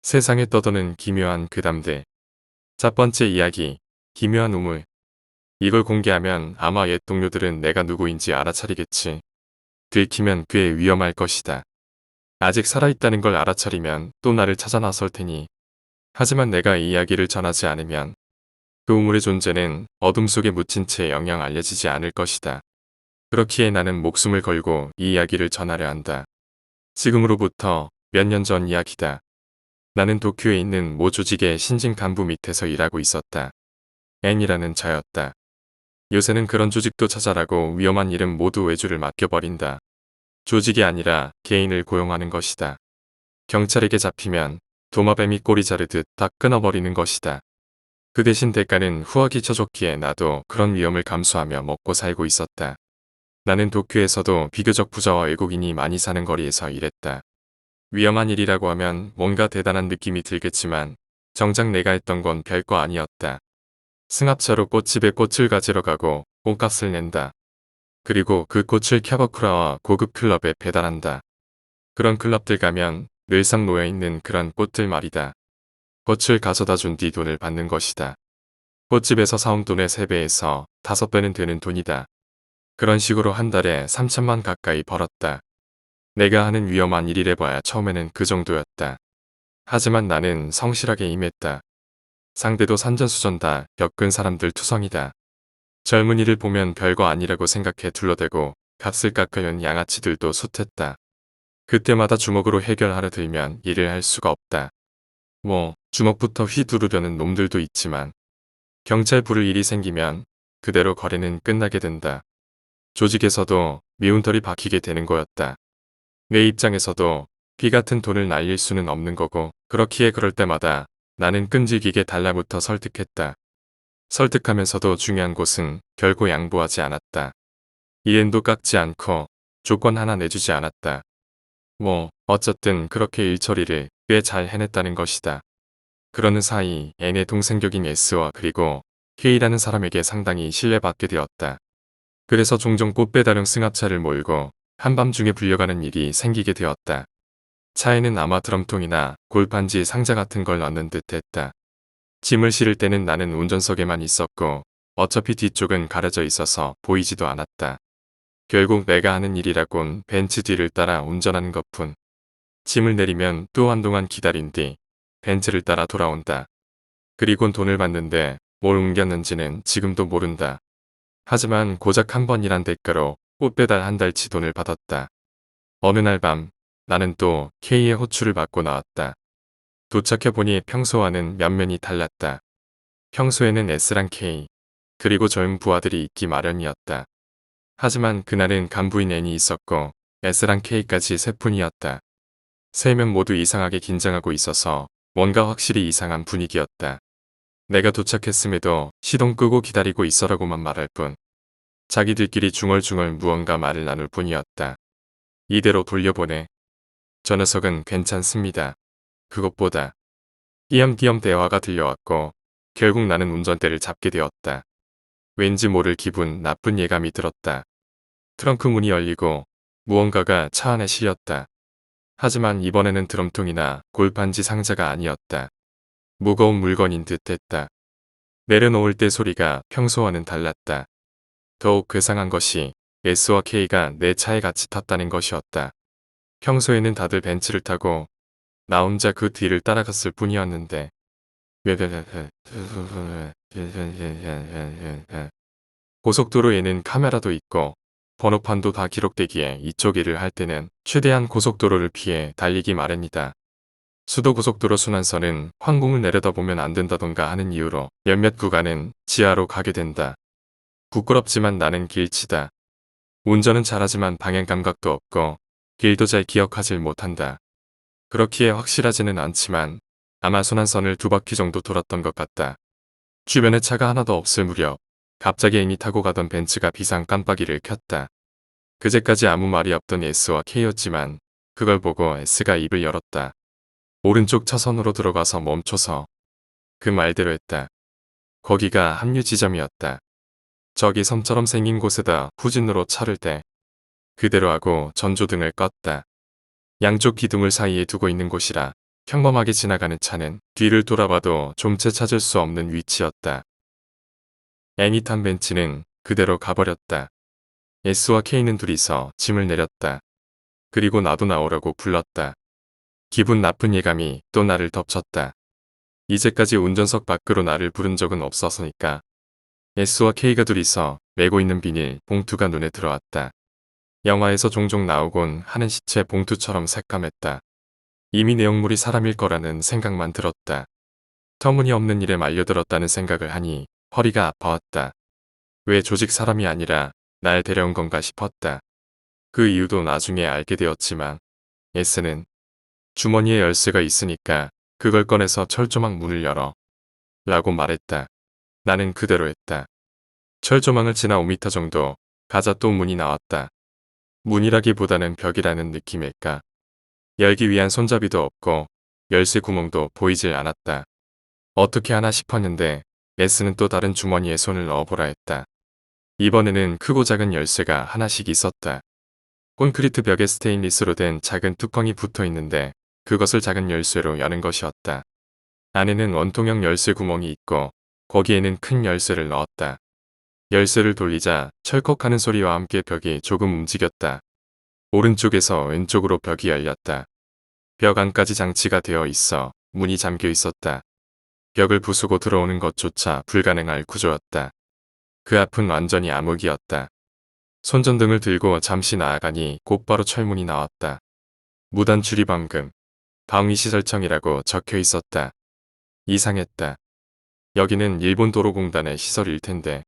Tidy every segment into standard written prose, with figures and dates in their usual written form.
세상에 떠도는 기묘한 괴담들. 첫 번째 이야기, 기묘한 우물. 이걸 공개하면 아마 옛 동료들은 내가 누구인지 알아차리겠지. 들키면 꽤 위험할 것이다. 아직 살아있다는 걸 알아차리면 또 나를 찾아 나설 테니. 하지만 내가 이 이야기를 전하지 않으면 그 우물의 존재는 어둠 속에 묻힌 채 영영 알려지지 않을 것이다. 그렇기에 나는 목숨을 걸고 이 이야기를 전하려 한다. 지금으로부터 몇 년 전 이야기다. 나는 도쿄에 있는 모 조직의 신진 간부 밑에서 일하고 있었다. N이라는 자였다. 요새는 그런 조직도 찾아라고 위험한 일은 모두 외주를 맡겨버린다. 조직이 아니라 개인을 고용하는 것이다. 경찰에게 잡히면 도마뱀이 꼬리 자르듯 다 끊어버리는 것이다. 그 대신 대가는 후하게 쳐줬기에 나도 그런 위험을 감수하며 먹고 살고 있었다. 나는 도쿄에서도 비교적 부자와 외국인이 많이 사는 거리에서 일했다. 위험한 일이라고 하면 뭔가 대단한 느낌이 들겠지만 정작 내가 했던 건 별거 아니었다. 승합차로 꽃집에 꽃을 가지러 가고 꽃값을 낸다. 그리고 그 꽃을 캬바쿠라와 고급 클럽에 배달한다. 그런 클럽들 가면 늘상 놓여있는 그런 꽃들 말이다. 꽃을 가져다 준 뒤 돈을 받는 것이다. 꽃집에서 사온 돈의 3배에서 5배는 되는 돈이다. 그런 식으로 한 달에 3천만 가까이 벌었다. 내가 하는 위험한 일이래봐야 처음에는 그 정도였다. 하지만 나는 성실하게 임했다. 상대도 산전수전 다 겪은 사람들 투성이다. 젊은이를 보면 별거 아니라고 생각해 둘러대고 값을 깎으려는 양아치들도 숱했다. 그때마다 주먹으로 해결하려 들면 일을 할 수가 없다. 주먹부터 휘두르려는 놈들도 있지만 경찰 부를 일이 생기면 그대로 거래는 끝나게 된다. 조직에서도 미운털이 박히게 되는 거였다. 내 입장에서도 피 같은 돈을 날릴 수는 없는 거고 그렇기에 그럴 때마다 나는 끈질기게 달라붙어 설득했다. 설득하면서도 중요한 곳은 결코 양보하지 않았다. 이엔도 깎지 않고 조건 하나 내주지 않았다. 어쨌든 그렇게 일처리를 꽤 잘 해냈다는 것이다. 그러는 사이 N의 동생격인 S와 그리고 K라는 사람에게 상당히 신뢰받게 되었다. 그래서 종종 꽃배달용 승합차를 몰고 한밤중에 불려가는 일이 생기게 되었다. 차에는 아마 드럼통이나 골판지 상자 같은 걸 넣는 듯 했다. 짐을 실을 때는 나는 운전석에만 있었고 어차피 뒤쪽은 가려져 있어서 보이지도 않았다. 결국 내가 하는 일이라곤 벤츠 뒤를 따라 운전하는 것뿐. 짐을 내리면 또 한동안 기다린 뒤 벤츠를 따라 돌아온다. 그리곤 돈을 받는데 뭘 옮겼는지는 지금도 모른다. 하지만 고작 한 번 일한 대가로 꽃배달 한 달치 돈을 받았다. 어느 날 밤 나는 또 K의 호출을 받고 나왔다. 도착해보니 평소와는 면면이 달랐다. 평소에는 S랑 K 그리고 젊은 부하들이 있기 마련이었다. 하지만 그날은 간부인 N이 있었고 S랑 K까지 세 분이었다. 세 명 모두 이상하게 긴장하고 있어서 뭔가 확실히 이상한 분위기였다. 내가 도착했음에도 시동 끄고 기다리고 있어라고만 말할 뿐. 자기들끼리 중얼중얼 무언가 말을 나눌 뿐이었다. 이대로 돌려보내. 저 녀석은 괜찮습니다. 그것보다 띄엄띄엄 대화가 들려왔고 결국 나는 운전대를 잡게 되었다. 왠지 모를 기분 나쁜 예감이 들었다. 트렁크 문이 열리고 무언가가 차 안에 실렸다. 하지만 이번에는 드럼통이나 골판지 상자가 아니었다. 무거운 물건인 듯 했다. 내려놓을 때 소리가 평소와는 달랐다. 더욱 괴상한 것이 S와 K가 내 차에 같이 탔다는 것이었다. 평소에는 다들 벤츠를 타고 나 혼자 그 뒤를 따라갔을 뿐이었는데 고속도로에는 카메라도 있고 번호판도 다 기록되기에 이쪽 일을 할 때는 최대한 고속도로를 피해 달리기 마련이다. 수도고속도로 순환선은 황궁을 내려다보면 안 된다던가 하는 이유로 몇몇 구간은 지하로 가게 된다. 부끄럽지만 나는 길치다. 운전은 잘하지만 방향 감각도 없고 길도 잘 기억하질 못한다. 그렇기에 확실하지는 않지만 아마 순환선을 2바퀴 정도 돌았던 것 같다. 주변에 차가 하나도 없을 무렵 갑자기 N이 타고 가던 벤츠가 비상 깜빡이를 켰다. 그제까지 아무 말이 없던 S와 K였지만 그걸 보고 S가 입을 열었다. 오른쪽 차선으로 들어가서 멈춰서 그 말대로 했다. 거기가 합류 지점이었다. 저기 섬처럼 생긴 곳에다 후진으로 차를 대. 그대로 하고 전조등을 껐다. 양쪽 기둥을 사이에 두고 있는 곳이라 평범하게 지나가는 차는 뒤를 돌아봐도 좀채 찾을 수 없는 위치였다. 애니 탄 벤츠는 그대로 가버렸다. S와 K는 둘이서 짐을 내렸다. 그리고 나도 나오라고 불렀다. 기분 나쁜 예감이 또 나를 덮쳤다. 이제까지 운전석 밖으로 나를 부른 적은 없어서니까. S와 K가 둘이서 메고 있는 비닐 봉투가 눈에 들어왔다. 영화에서 종종 나오곤 하는 시체 봉투처럼 새까맸다. 이미 내용물이 사람일 거라는 생각만 들었다. 터무니없는 일에 말려들었다는 생각을 하니 허리가 아파왔다. 왜 조직 사람이 아니라 날 데려온 건가 싶었다. 그 이유도 나중에 알게 되었지만 S는 주머니에 열쇠가 있으니까 그걸 꺼내서 철조망 문을 열어 라고 말했다. 나는 그대로 했다. 철조망을 지나 5m 정도 가자 또 문이 나왔다. 문이라기보다는 벽이라는 느낌일까. 열기 위한 손잡이도 없고 열쇠 구멍도 보이질 않았다. 어떻게 하나 싶었는데 S는 또 다른 주머니에 손을 넣어보라 했다. 이번에는 크고 작은 열쇠가 하나씩 있었다. 콘크리트 벽에 스테인리스로 된 작은 뚜껑이 붙어 있는데 그것을 작은 열쇠로 여는 것이었다. 안에는 원통형 열쇠 구멍이 있고 거기에는 큰 열쇠를 넣었다. 열쇠를 돌리자 철컥하는 소리와 함께 벽이 조금 움직였다. 오른쪽에서 왼쪽으로 벽이 열렸다. 벽 안까지 장치가 되어 있어 문이 잠겨 있었다. 벽을 부수고 들어오는 것조차 불가능할 구조였다. 그 앞은 완전히 암흑이었다. 손전등을 들고 잠시 나아가니 곧바로 철문이 나왔다. 무단 출입원금, 방위시설청이라고 적혀 있었다. 이상했다. 여기는 일본 도로공단의 시설일 텐데.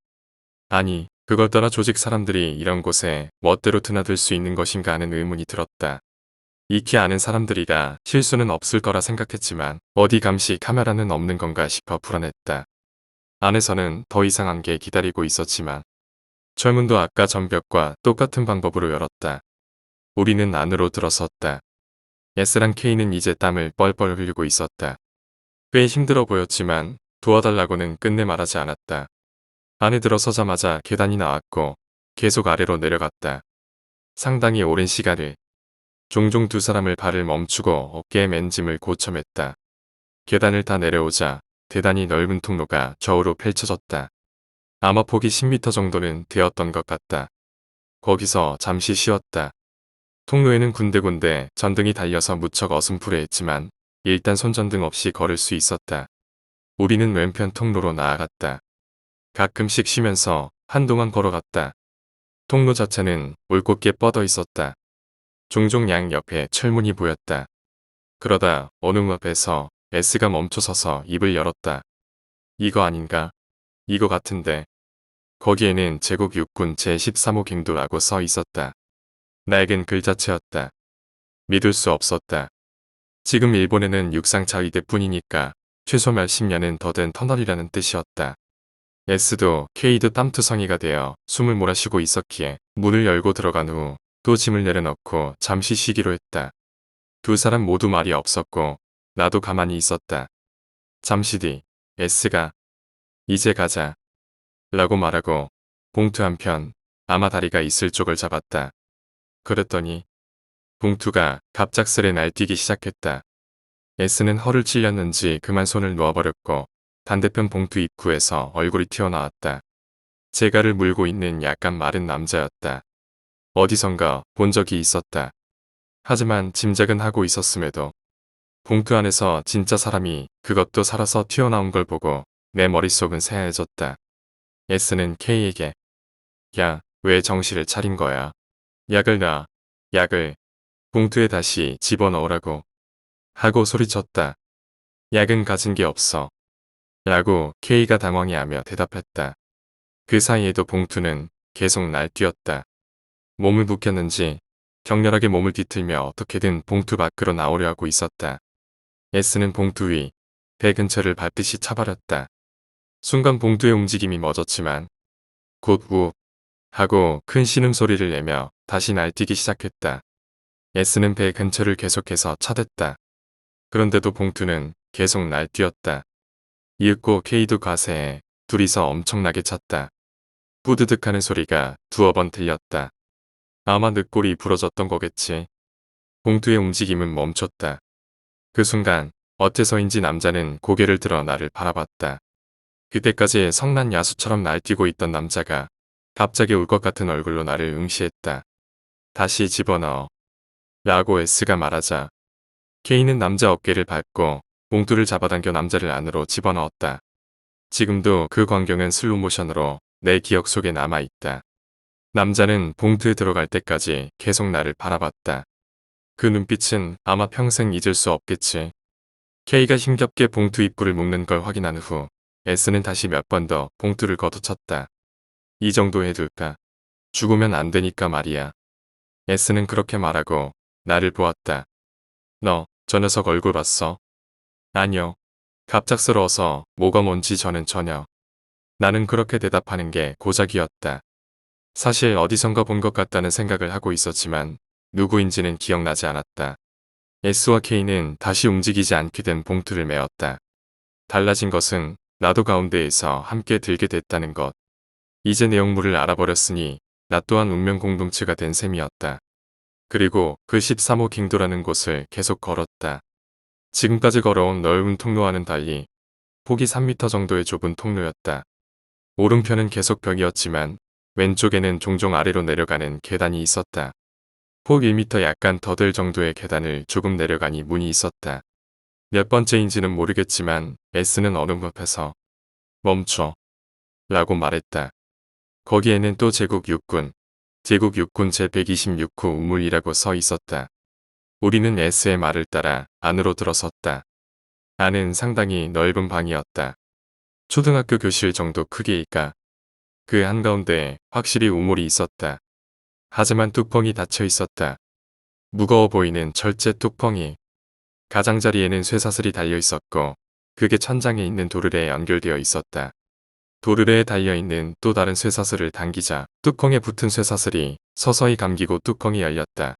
아니, 그걸 떠나 조직 사람들이 이런 곳에 멋대로 드나들 수 있는 것인가 하는 의문이 들었다. 익히 아는 사람들이라 실수는 없을 거라 생각했지만 어디 감시 카메라는 없는 건가 싶어 불안했다. 안에서는 더 이상한 게 기다리고 있었지만 철문도 아까 전벽과 똑같은 방법으로 열었다. 우리는 안으로 들어섰다. S랑 K는 이제 땀을 뻘뻘 흘리고 있었다. 꽤 힘들어 보였지만 도와달라고는 끝내 말하지 않았다. 안에 들어서자마자 계단이 나왔고 계속 아래로 내려갔다. 상당히 오랜 시간을. 종종 두 사람을 발을 멈추고 어깨에 맨 짐을 고쳐맸다. 계단을 다 내려오자 대단히 넓은 통로가 좌우로 펼쳐졌다. 아마 폭이 10m 정도는 되었던 것 같다. 거기서 잠시 쉬었다. 통로에는 군데군데 전등이 달려서 무척 어슴푸레했지만 일단 손전등 없이 걸을 수 있었다. 우리는 왼편 통로로 나아갔다. 가끔씩 쉬면서 한동안 걸어갔다. 통로 자체는 올곧게 뻗어 있었다. 종종 양 옆에 철문이 보였다. 그러다 어느 앞에서 S가 멈춰서서 입을 열었다. 이거 아닌가? 이거 같은데. 거기에는 제국 육군 제13호 갱도라고 써 있었다. 나에겐 글자체였다. 믿을 수 없었다. 지금 일본에는 육상 자위대뿐이니까 최소 몇십 년은 더 된 터널이라는 뜻이었다. S도 K도 땀투성이가 되어 숨을 몰아쉬고 있었기에 문을 열고 들어간 후 또 짐을 내려놓고 잠시 쉬기로 했다. 두 사람 모두 말이 없었고 나도 가만히 있었다. 잠시 뒤 S가 이제 가자 라고 말하고 봉투 한편 아마 다리가 있을 쪽을 잡았다. 그랬더니 봉투가 갑작스레 날뛰기 시작했다. S는 허를 찔렸는지 그만 손을 놓아버렸고 반대편 봉투 입구에서 얼굴이 튀어나왔다. 제가를 물고 있는 약간 마른 남자였다. 어디선가 본 적이 있었다. 하지만 짐작은 하고 있었음에도 봉투 안에서 진짜 사람이 그것도 살아서 튀어나온 걸 보고 내 머릿속은 새하얘졌다. S는 K에게 야, 왜 정신을 차린 거야? 약을 놔. 약을 봉투에 다시 집어넣으라고 하고 소리쳤다. 약은 가진 게 없어. 라고 K가 당황해하며 대답했다. 그 사이에도 봉투는 계속 날뛰었다. 몸을 묵혔는지 격렬하게 몸을 뒤틀며 어떻게든 봉투 밖으로 나오려 하고 있었다. S는 봉투 위, 배 근처를 밟듯이 차버렸다. 순간 봉투의 움직임이 멎었지만 곧 우 하고 큰 신음소리를 내며 다시 날뛰기 시작했다. S는 배 근처를 계속해서 차댔다. 그런데도 봉투는 계속 날뛰었다. 이윽고 K도 가세해 둘이서 엄청나게 찼다. 뿌드득하는 소리가 두어 번 들렸다. 아마 늑골이 부러졌던 거겠지. 봉투의 움직임은 멈췄다. 그 순간 어째서인지 남자는 고개를 들어 나를 바라봤다. 그때까지 성난 야수처럼 날뛰고 있던 남자가 갑자기 울 것 같은 얼굴로 나를 응시했다. 다시 집어넣어. 라고 S가 말하자 K는 남자 어깨를 밟고 봉투를 잡아당겨 남자를 안으로 집어넣었다. 지금도 그 광경은 슬로모션으로 내 기억 속에 남아있다. 남자는 봉투에 들어갈 때까지 계속 나를 바라봤다. 그 눈빛은 아마 평생 잊을 수 없겠지. K가 힘겹게 봉투 입구를 묶는 걸 확인한 후 S는 다시 몇 번 더 봉투를 걷어쳤다. 이 정도 해둘까? 죽으면 안 되니까 말이야. S는 그렇게 말하고 나를 보았다. 너, 저 녀석 얼굴 봤어? 아니요. 갑작스러워서 뭐가 뭔지 저는 전혀. 나는 그렇게 대답하는 게 고작이었다. 사실 어디선가 본 것 같다는 생각을 하고 있었지만 누구인지는 기억나지 않았다. S와 K는 다시 움직이지 않게 된 봉투를 메었다. 달라진 것은 나도 가운데에서 함께 들게 됐다는 것. 이제 내용물을 알아버렸으니 나 또한 운명 공동체가 된 셈이었다. 그리고 그 13호 갱도라는 곳을 계속 걸었다. 지금까지 걸어온 넓은 통로와는 달리 폭이 3m 정도의 좁은 통로였다. 오른편은 계속 벽이었지만 왼쪽에는 종종 아래로 내려가는 계단이 있었다. 폭 1m 약간 더 될 정도의 계단을 조금 내려가니 문이 있었다. 몇 번째인지는 모르겠지만 S는 어느 옆에서 멈춰 라고 말했다. 거기에는 또 제국 육군 제126호 우물이라고 써 있었다. 우리는 S의 말을 따라 안으로 들어섰다. 안은 상당히 넓은 방이었다. 초등학교 교실 정도 크기일까. 그 한가운데에 확실히 우물이 있었다. 하지만 뚜껑이 닫혀 있었다. 무거워 보이는 철제 뚜껑이. 가장자리에는 쇠사슬이 달려 있었고 그게 천장에 있는 도르래에 연결되어 있었다. 도르래에 달려있는 또 다른 쇠사슬을 당기자 뚜껑에 붙은 쇠사슬이 서서히 감기고 뚜껑이 열렸다.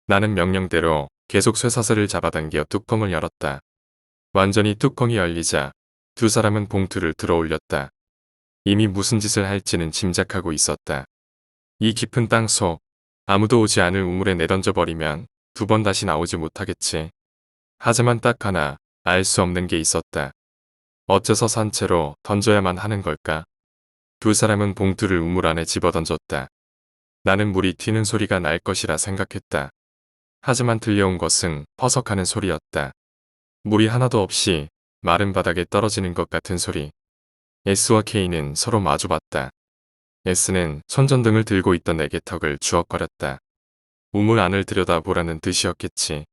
나는 명령대로 계속 쇠사슬을 잡아당겨 뚜껑을 열었다. 완전히 뚜껑이 열리자 두 사람은 봉투를 들어 올렸다. 이미 무슨 짓을 할지는 짐작하고 있었다. 이 깊은 땅속 아무도 오지 않을 우물에 내던져버리면 두 번 다시 나오지 못하겠지. 하지만 딱 하나 알 수 없는 게 있었다. 어째서 산채로 던져야만 하는 걸까? 두 사람은 봉투를 우물 안에 집어던졌다. 나는 물이 튀는 소리가 날 것이라 생각했다. 하지만 들려온 것은 퍼석하는 소리였다. 물이 하나도 없이 마른 바닥에 떨어지는 것 같은 소리. S와 K는 서로 마주봤다. S는 손전등을 들고 있던 내게 턱을 주걱거렸다. 우물 안을 들여다보라는 뜻이었겠지.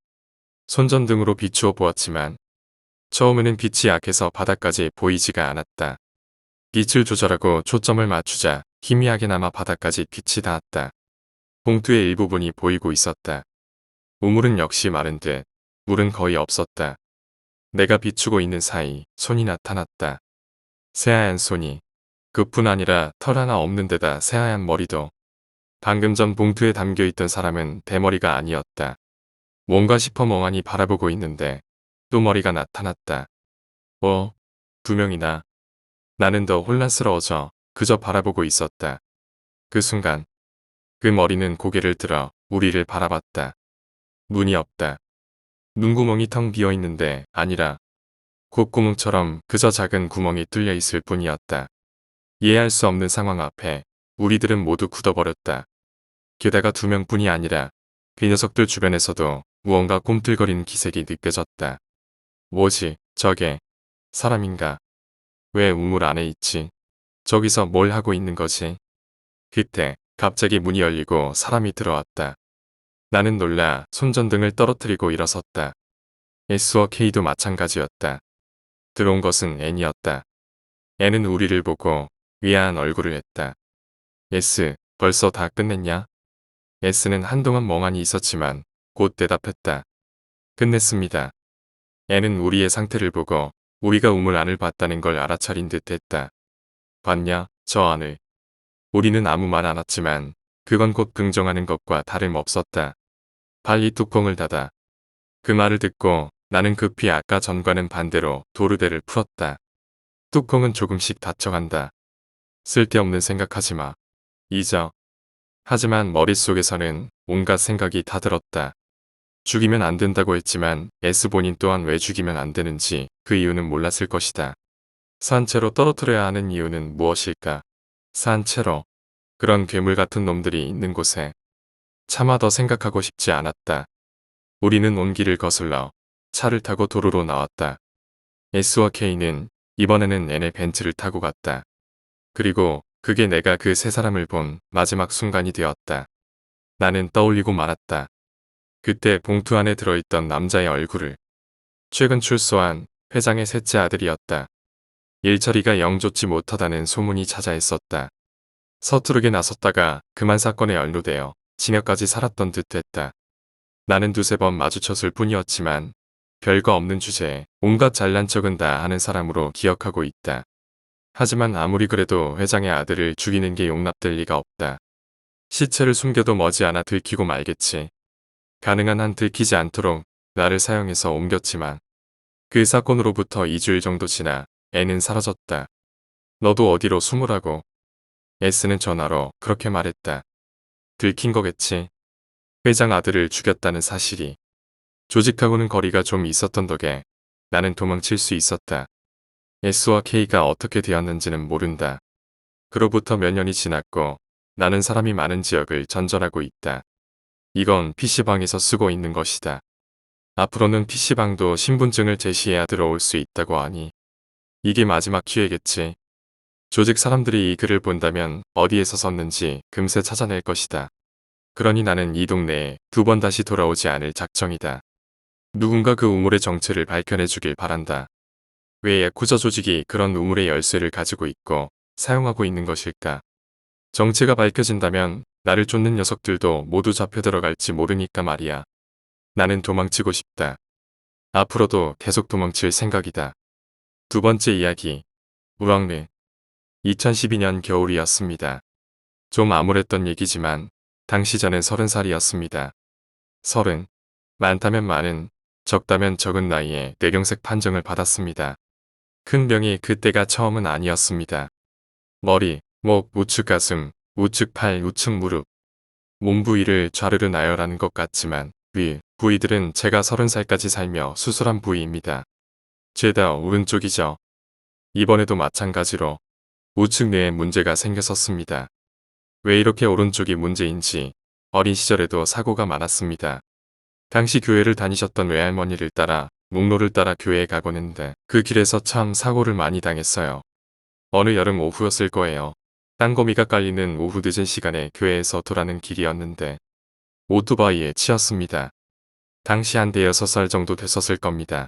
손전등으로 비추어 보았지만 처음에는 빛이 약해서 바닥까지 보이지가 않았다. 빛을 조절하고 초점을 맞추자 희미하게나마 바닥까지 빛이 닿았다. 봉투의 일부분이 보이고 있었다. 우물은 역시 마른 듯 물은 거의 없었다. 내가 비추고 있는 사이 손이 나타났다. 새하얀 손이. 그뿐 아니라 털 하나 없는 데다 새하얀 머리도. 방금 전 봉투에 담겨있던 사람은 대머리가 아니었다. 뭔가 싶어 멍하니 바라보고 있는데 또 머리가 나타났다. 두 명이나. 나는 더 혼란스러워져 그저 바라보고 있었다. 그 순간 그 머리는 고개를 들어 우리를 바라봤다. 눈이 없다. 눈구멍이 텅 비어있는데 아니라 콧구멍처럼 그저 작은 구멍이 뚫려 있을 뿐이었다. 이해할 수 없는 상황 앞에 우리들은 모두 굳어버렸다. 게다가 두 명뿐이 아니라 그 녀석들 주변에서도 무언가 꿈틀거리는 기색이 느껴졌다. 뭐지, 저게? 사람인가? 왜 우물 안에 있지? 저기서 뭘 하고 있는 거지? 그때 갑자기 문이 열리고 사람이 들어왔다. 나는 놀라 손전등을 떨어뜨리고 일어섰다. S와 K도 마찬가지였다. 들어온 것은 N이었다. N은 우리를 보고 의아한 얼굴을 했다. S, 벌써 다 끝냈냐? S는 한동안 멍하니 있었지만 곧 대답했다. 끝냈습니다. N은 우리의 상태를 보고 우리가 우물 안을 봤다는 걸 알아차린 듯 했다. 봤냐, 저 안을. 우리는 아무 말 안 했지만 그건 곧 긍정하는 것과 다름없었다. 빨리 뚜껑을 닫아. 그 말을 듣고 나는 급히 아까 전과는 반대로 도르대를 풀었다. 뚜껑은 조금씩 닫혀간다. 쓸데없는 생각하지 마. 잊어. 하지만 머릿속에서는 온갖 생각이 다 들었다. 죽이면 안 된다고 했지만 S 본인 또한 왜 죽이면 안 되는지 그 이유는 몰랐을 것이다. 산채로 떨어뜨려야 하는 이유는 무엇일까? 산채로. 그런 괴물 같은 놈들이 있는 곳에 차마 더 생각하고 싶지 않았다. 우리는 온 길을 거슬러 차를 타고 도로로 나왔다. S와 K는 이번에는 N의 벤츠를 타고 갔다. 그리고 그게 내가 그 세 사람을 본 마지막 순간이 되었다. 나는 떠올리고 말았다. 그때 봉투 안에 들어있던 남자의 얼굴을. 최근 출소한 회장의 셋째 아들이었다. 일처리가 영 좋지 못하다는 소문이 자자했었다. 서투르게 나섰다가 그만 사건에 연루되어 징역까지 살았던 듯 했다. 나는 두세 번 마주쳤을 뿐이었지만 별거 없는 주제에 온갖 잘난 척은 다 하는 사람으로 기억하고 있다. 하지만 아무리 그래도 회장의 아들을 죽이는 게 용납될 리가 없다. 시체를 숨겨도 머지않아 들키고 말겠지. 가능한 한 들키지 않도록 나를 사용해서 옮겼지만 그 사건으로부터 2주일 정도 지나 애는 사라졌다. 너도 어디로 숨으라고. S는 전화로 그렇게 말했다. 들킨 거겠지. 회장 아들을 죽였다는 사실이. 조직하고는 거리가 좀 있었던 덕에 나는 도망칠 수 있었다. S와 K가 어떻게 되었는지는 모른다. 그로부터 몇 년이 지났고 나는 사람이 많은 지역을 전전하고 있다. 이건 PC방에서 쓰고 있는 것이다. 앞으로는 PC방도 신분증을 제시해야 들어올 수 있다고 하니 이게 마지막 기회겠지. 조직 사람들이 이 글을 본다면 어디에서 썼는지 금세 찾아낼 것이다. 그러니 나는 이 동네에 두 번 다시 돌아오지 않을 작정이다. 누군가 그 우물의 정체를 밝혀내 주길 바란다. 왜 야쿠자 조직이 그런 우물의 열쇠를 가지고 있고 사용하고 있는 것일까? 정체가 밝혀진다면 나를 쫓는 녀석들도 모두 잡혀 들어갈지 모르니까 말이야. 나는 도망치고 싶다. 앞으로도 계속 도망칠 생각이다. 두 번째 이야기. 우왕르. 2012년 겨울이었습니다. 좀 암울했던 얘기지만 당시 저는 30살이었습니다. 30. 많다면 많은, 적다면 적은 나이에 뇌경색 판정을 받았습니다. 큰 병이 그때가 처음은 아니었습니다. 머리, 목, 우측 가슴, 우측 팔, 우측 무릎. 몸 부위를 좌르르 나열하는 것 같지만 위 부위들은 제가 30살까지 살며 수술한 부위입니다. 죄다 오른쪽이죠. 이번에도 마찬가지로 우측 뇌에 문제가 생겼었습니다. 왜 이렇게 오른쪽이 문제인지 어린 시절에도 사고가 많았습니다. 당시 교회를 다니셨던 외할머니를 따라 목로를 따라 교회에 가곤 했는데 그 길에서 참 사고를 많이 당했어요. 어느 여름 오후였을 거예요. 땅거미가 깔리는 오후 늦은 시간에 교회에서 돌아는 길이었는데 오토바이에 치였습니다. 당시 한 대여섯 살 정도 됐었을 겁니다.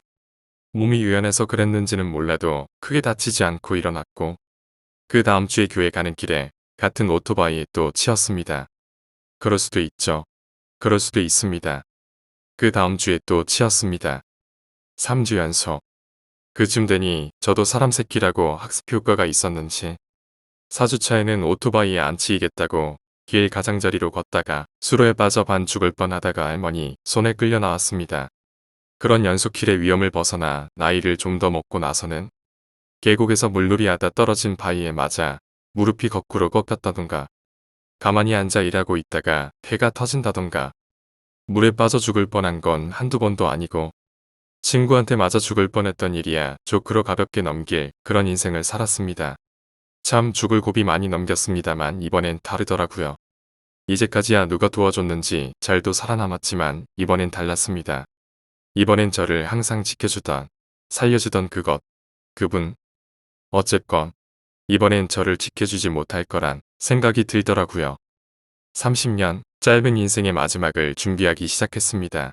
몸이 유연해서 그랬는지는 몰라도 크게 다치지 않고 일어났고 그 다음 주에 교회 가는 길에 같은 오토바이에 또 치였습니다. 그럴 수도 있죠. 그럴 수도 있습니다. 그 다음 주에 또 치였습니다. 3주 연속. 그쯤 되니 저도 사람 새끼라고 학습 효과가 있었는지 4주차에는 오토바이에 안 치이겠다고 길 가장자리로 걷다가 수로에 빠져 반 죽을 뻔하다가 할머니 손에 끌려 나왔습니다. 그런 연속킬의 위험을 벗어나 나이를 좀 더 먹고 나서는 계곡에서 물놀이하다 떨어진 바위에 맞아 무릎이 거꾸로 꺾였다던가 가만히 앉아 일하고 있다가 폐가 터진다던가 물에 빠져 죽을 뻔한 건 한두 번도 아니고 친구한테 맞아 죽을 뻔했던 일이야 조크로 가볍게 넘길 그런 인생을 살았습니다. 참 죽을 고비 많이 넘겼습니다만 이번엔 다르더라고요. 이제까지야 누가 도와줬는지 잘도 살아남았지만 이번엔 달랐습니다. 이번엔 저를 항상 지켜주던 살려주던 그분. 어쨌건 이번엔 저를 지켜주지 못할 거란 생각이 들더라고요. 30년 짧은 인생의 마지막을 준비하기 시작했습니다.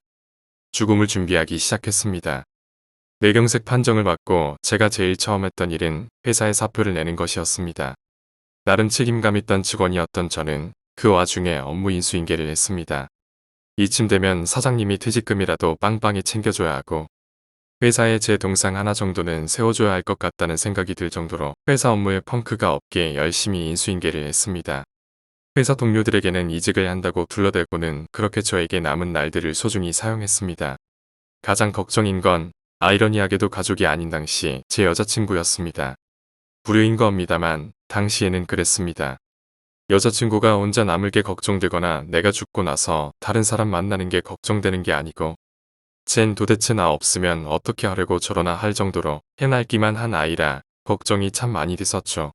죽음을 준비하기 시작했습니다. 뇌경색 판정을 받고 제가 제일 처음 했던 일은 회사에 사표를 내는 것이었습니다. 나름 책임감 있던 직원이었던 저는 그 와중에 업무 인수인계를 했습니다. 이쯤 되면 사장님이 퇴직금이라도 빵빵히 챙겨줘야 하고 회사에 제 동상 하나 정도는 세워줘야 할 것 같다는 생각이 들 정도로 회사 업무에 펑크가 없게 열심히 인수인계를 했습니다. 회사 동료들에게는 이직을 한다고 둘러대고는 그렇게 저에게 남은 날들을 소중히 사용했습니다. 가장 걱정인 건 아이러니하게도 가족이 아닌 당시 제 여자친구였습니다. 불효인 겁니다만 당시에는 그랬습니다. 여자친구가 혼자 남을 게 걱정되거나 내가 죽고 나서 다른 사람 만나는 게 걱정되는 게 아니고 쟨 도대체 나 없으면 어떻게 하려고 저러나 할 정도로 해맑기만 한 아이라 걱정이 참 많이 됐었죠.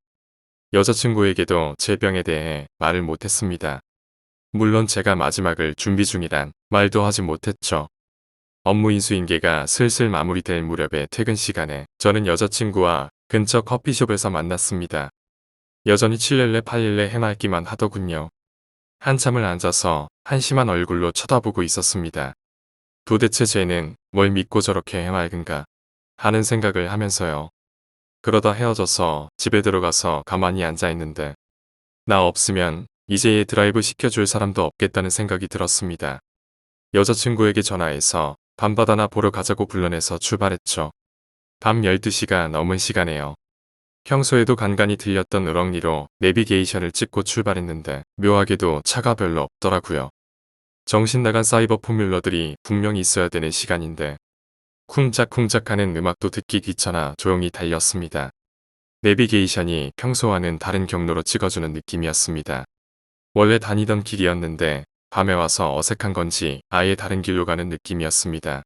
여자친구에게도 제 병에 대해 말을 못했습니다. 물론 제가 마지막을 준비 중이란 말도 하지 못했죠. 업무 인수인계가 슬슬 마무리될 무렵의 퇴근 시간에 저는 여자친구와 근처 커피숍에서 만났습니다. 여전히 7렐레 8렐레 해맑기만 하더군요. 한참을 앉아서 한심한 얼굴로 쳐다보고 있었습니다. 도대체 쟤는 뭘 믿고 저렇게 해맑은가 하는 생각을 하면서요. 그러다 헤어져서 집에 들어가서 가만히 앉아있는데 나 없으면 이제 얘 드라이브 시켜줄 사람도 없겠다는 생각이 들었습니다. 여자친구에게 전화해서 밤바다나 보러 가자고 불러내서 출발했죠. 밤 12시가 넘은 시간에요. 평소에도 간간히 들렸던 으렁리로 내비게이션을 찍고 출발했는데 묘하게도 차가 별로 없더라고요. 정신 나간 사이버 포뮬러들이 분명히 있어야 되는 시간인데 쿵짝쿵짝하는 음악도 듣기 귀찮아 조용히 달렸습니다. 내비게이션이 평소와는 다른 경로로 찍어주는 느낌이었습니다. 원래 다니던 길이었는데 밤에 와서 어색한 건지 아예 다른 길로 가는 느낌이었습니다.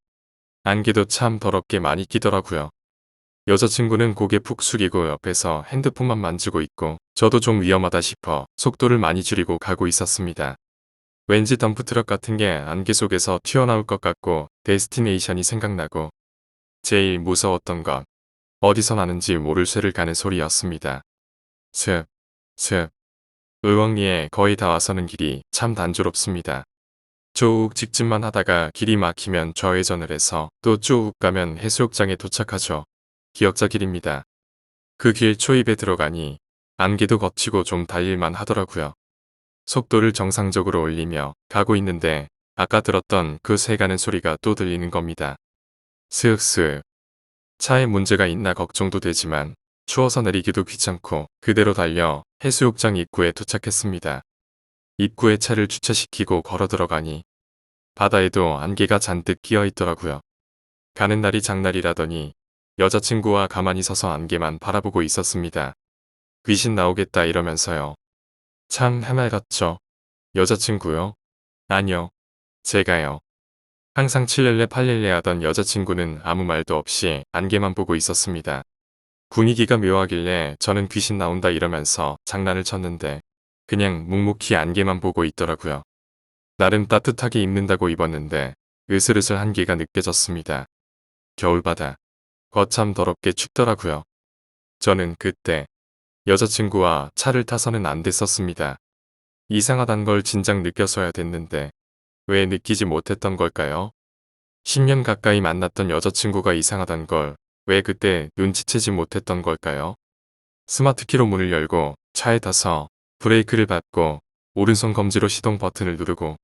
안개도 참 더럽게 많이 끼더라고요. 여자친구는 고개 푹 숙이고 옆에서 핸드폰만 만지고 있고 저도 좀 위험하다 싶어 속도를 많이 줄이고 가고 있었습니다. 왠지 덤프트럭 같은 게 안개 속에서 튀어나올 것 같고 데스티네이션이 생각나고 제일 무서웠던 건 어디서 나는지 모를 쇠를 가는 소리였습니다. 슥, 슥. 을왕리에 거의 다 와서는 길이 참 단조롭습니다. 쭉 직진만 하다가 길이 막히면 좌회전을 해서 또 쭉 가면 해수욕장에 도착하죠. 기역자 길입니다. 그 길 초입에 들어가니 안개도 거치고 좀 달릴만 하더라고요. 속도를 정상적으로 올리며 가고 있는데 아까 들었던 그 새 가는 소리가 또 들리는 겁니다. 스윽스윽. 차에 문제가 있나 걱정도 되지만 추워서 내리기도 귀찮고 그대로 달려 해수욕장 입구에 도착했습니다. 입구에 차를 주차시키고 걸어 들어가니 바다에도 안개가 잔뜩 끼어 있더라고요. 가는 날이 장날이라더니 여자친구와 가만히 서서 안개만 바라보고 있었습니다. 귀신 나오겠다 이러면서요. 참 해맑았죠. 여자친구요? 아니요. 제가요. 항상 7렐레 8렐레 하던 여자친구는 아무 말도 없이 안개만 보고 있었습니다. 분위기가 묘하길래 저는 귀신 나온다 이러면서 장난을 쳤는데 그냥 묵묵히 안개만 보고 있더라고요. 나름 따뜻하게 입는다고 입었는데 으슬으슬 한기가 느껴졌습니다. 겨울바다. 거참 더럽게 춥더라고요. 저는 그때 여자친구와 차를 타서는 안 됐었습니다. 이상하단 걸 진작 느껴서야 됐는데 왜 느끼지 못했던 걸까요? 10년 가까이 만났던 여자친구가 이상하단 걸 왜 그때 눈치채지 못했던 걸까요? 스마트키로 문을 열고 차에 타서 브레이크를 밟고 오른손 검지로 시동 버튼을 누르고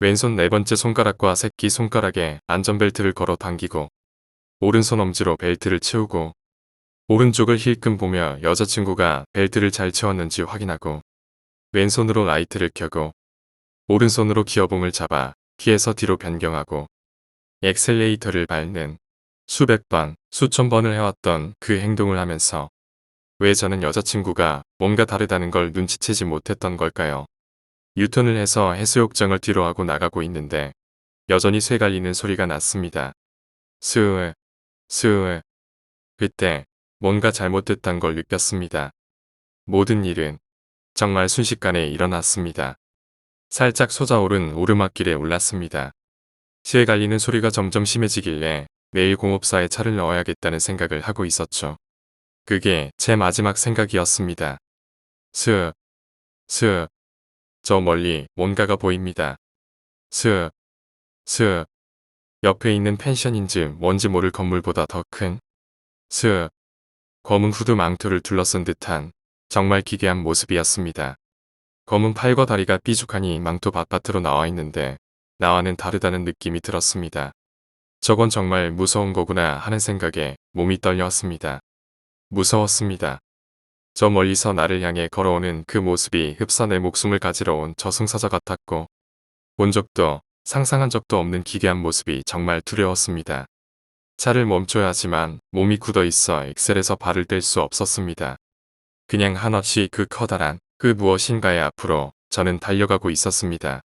왼손 네 번째 손가락과 새끼 손가락에 안전벨트를 걸어 당기고 오른손 엄지로 벨트를 채우고 오른쪽을 힐끔 보며 여자친구가 벨트를 잘 채웠는지 확인하고 왼손으로 라이트를 켜고 오른손으로 기어봉을 잡아 키에서 뒤로 변경하고 엑셀레이터를 밟는 수백 번, 수천 번을 해왔던 그 행동을 하면서 왜 저는 여자친구가 뭔가 다르다는 걸 눈치채지 못했던 걸까요? 유턴을 해서 해수욕장을 뒤로 하고 나가고 있는데 여전히 쇠 갈리는 소리가 났습니다. 스으, 스으. 그때 뭔가 잘못됐단 걸 느꼈습니다. 모든 일은 정말 순식간에 일어났습니다. 살짝 솟아오른 오르막길에 올랐습니다. 쇠 갈리는 소리가 점점 심해지길래 내일 공업사에 차를 넣어야겠다는 생각을 하고 있었죠. 그게 제 마지막 생각이었습니다. 스윽, 스윽. 저 멀리 뭔가가 보입니다. 스윽, 스윽. 옆에 있는 펜션인지 뭔지 모를 건물보다 더 큰 스윽. 검은 후드 망토를 둘러쓴 듯한 정말 기괴한 모습이었습니다. 검은 팔과 다리가 삐죽하니 망토 바깥으로 나와 있는데 나와는 다르다는 느낌이 들었습니다. 저건 정말 무서운 거구나 하는 생각에 몸이 떨려왔습니다. 무서웠습니다. 저 멀리서 나를 향해 걸어오는 그 모습이 흡사 내 목숨을 가지러 온 저승사자 같았고 본 적도 상상한 적도 없는 기괴한 모습이 정말 두려웠습니다. 차를 멈춰야 하지만 몸이 굳어 있어 엑셀에서 발을 뗄 수 없었습니다. 그냥 한없이 그 커다란 그 무엇인가의 앞으로 저는 달려가고 있었습니다.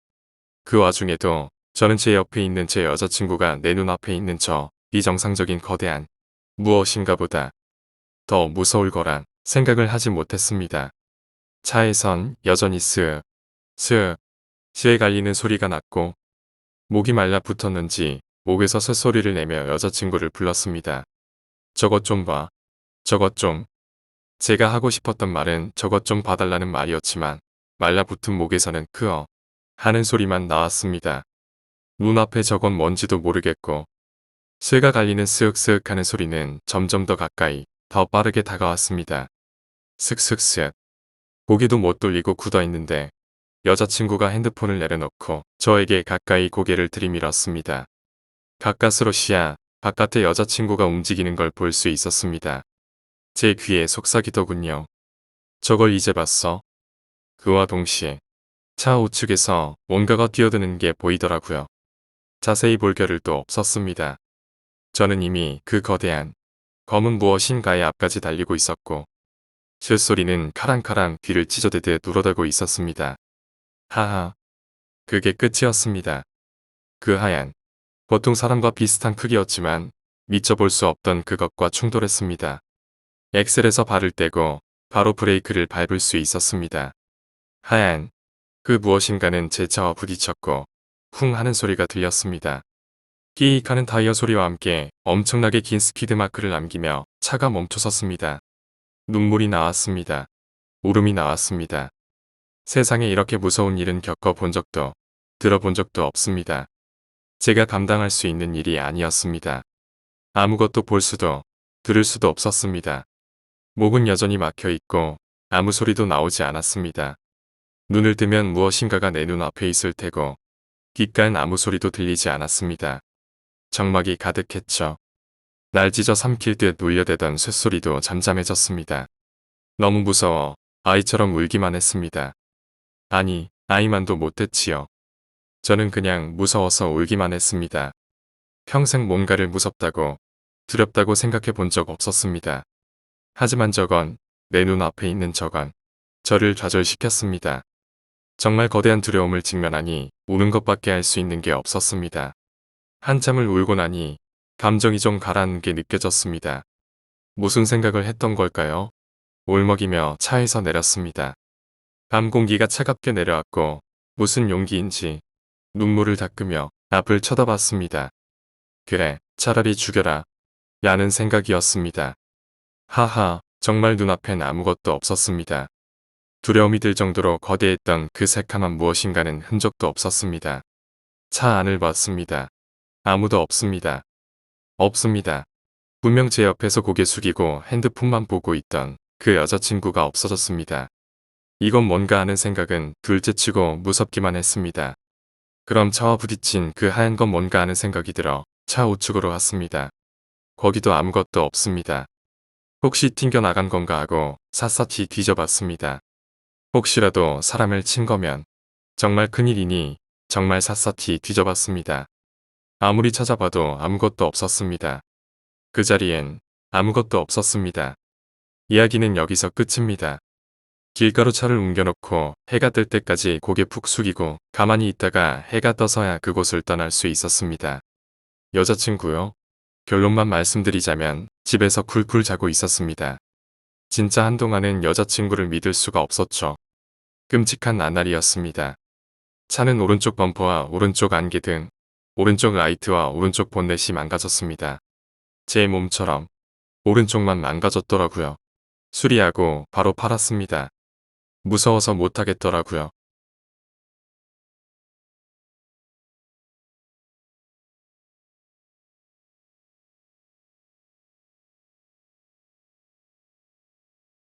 그 와중에도 저는 제 옆에 있는 제 여자친구가 내 눈앞에 있는 저 비정상적인 거대한 무엇인가보다 더 무서울 거란 생각을 하지 못했습니다. 차에선 여전히 스윽, 스윽, 시에 갈리는 소리가 났고 목이 말라 붙었는지 목에서 쇳소리를 내며 여자친구를 불렀습니다. 저것 좀 봐. 저것 좀. 제가 하고 싶었던 말은 저것 좀 봐달라는 말이었지만 말라붙은 목에서는 크어 하는 소리만 나왔습니다. 눈앞에 저건 뭔지도 모르겠고 쇠가 갈리는 스윽스윽 하는 소리는 점점 더 가까이 더 빠르게 다가왔습니다. 슥슥슥. 고개도 못 돌리고 굳어있는데 여자친구가 핸드폰을 내려놓고 저에게 가까이 고개를 들이밀었습니다. 가까스로 시야 바깥에 여자친구가 움직이는 걸 볼 수 있었습니다. 제 귀에 속삭이더군요. 저걸 이제 봤어? 그와 동시에 차 우측에서 뭔가가 뛰어드는 게 보이더라고요. 자세히 볼 겨를도 없었습니다. 저는 이미 그 거대한 검은 무엇인가의 앞까지 달리고 있었고 쇳소리는 카랑카랑 귀를 찢어대듯 울어대고 있었습니다. 하하. 그게 끝이었습니다. 그 하얀 보통 사람과 비슷한 크기였지만 미쳐볼 수 없던 그것과 충돌했습니다. 엑셀에서 발을 떼고 바로 브레이크를 밟을 수 있었습니다. 하얀 그 무엇인가는 제 차와 부딪혔고 쿵 하는 소리가 들렸습니다. 끼익 하는 타이어 소리와 함께 엄청나게 긴 스피드 마크를 남기며 차가 멈춰섰습니다. 눈물이 나왔습니다. 울음이 나왔습니다. 세상에 이렇게 무서운 일은 겪어본 적도 들어본 적도 없습니다. 제가 감당할 수 있는 일이 아니었습니다. 아무것도 볼 수도 들을 수도 없었습니다. 목은 여전히 막혀 있고 아무 소리도 나오지 않았습니다. 눈을 뜨면 무엇인가가 내 눈앞에 있을 테고 귓가엔 아무 소리도 들리지 않았습니다. 적막이 가득했죠. 날 찢어 삼킬 듯 울려대던 쇳소리도 잠잠해졌습니다. 너무 무서워 아이처럼 울기만 했습니다. 아니, 아이만도 못했지요. 저는 그냥 무서워서 울기만 했습니다. 평생 뭔가를 무섭다고, 두렵다고 생각해 본 적 없었습니다. 하지만 저건, 내 눈앞에 있는 저건, 저를 좌절시켰습니다. 정말 거대한 두려움을 직면하니 우는 것밖에 할 수 있는 게 없었습니다. 한참을 울고 나니 감정이 좀 가라앉는 게 느껴졌습니다. 무슨 생각을 했던 걸까요? 울먹이며 차에서 내렸습니다. 밤 공기가 차갑게 내려왔고 무슨 용기인지 눈물을 닦으며 앞을 쳐다봤습니다. 그래, 차라리 죽여라. 라는 생각이었습니다. 하하, 정말 눈앞엔 아무것도 없었습니다. 두려움이 들 정도로 거대했던 그 새카만 무엇인가는 흔적도 없었습니다. 차 안을 봤습니다. 아무도 없습니다. 없습니다. 분명 제 옆에서 고개 숙이고 핸드폰만 보고 있던 그 여자친구가 없어졌습니다. 이건 뭔가 하는 생각은 둘째치고 무섭기만 했습니다. 그럼 차와 부딪힌 그 하얀 건 뭔가 하는 생각이 들어 차 우측으로 갔습니다. 거기도 아무것도 없습니다. 혹시 튕겨나간 건가 하고 샅샅이 뒤져봤습니다. 혹시라도 사람을 친 거면 정말 큰일이니 정말 샅샅이 뒤져봤습니다. 아무리 찾아봐도 아무것도 없었습니다. 그 자리엔 아무것도 없었습니다. 이야기는 여기서 끝입니다. 길가로 차를 옮겨놓고 해가 뜰 때까지 고개 푹 숙이고 가만히 있다가 해가 떠서야 그곳을 떠날 수 있었습니다. 여자친구요? 결론만 말씀드리자면 집에서 쿨쿨 자고 있었습니다. 진짜 한동안은 여자친구를 믿을 수가 없었죠. 끔찍한 나날이었습니다. 차는 오른쪽 범퍼와 오른쪽 안개 등 오른쪽 라이트와 오른쪽 본넷이 망가졌습니다. 제 몸처럼 오른쪽만 망가졌더라고요. 수리하고 바로 팔았습니다. 무서워서 못하겠더라고요.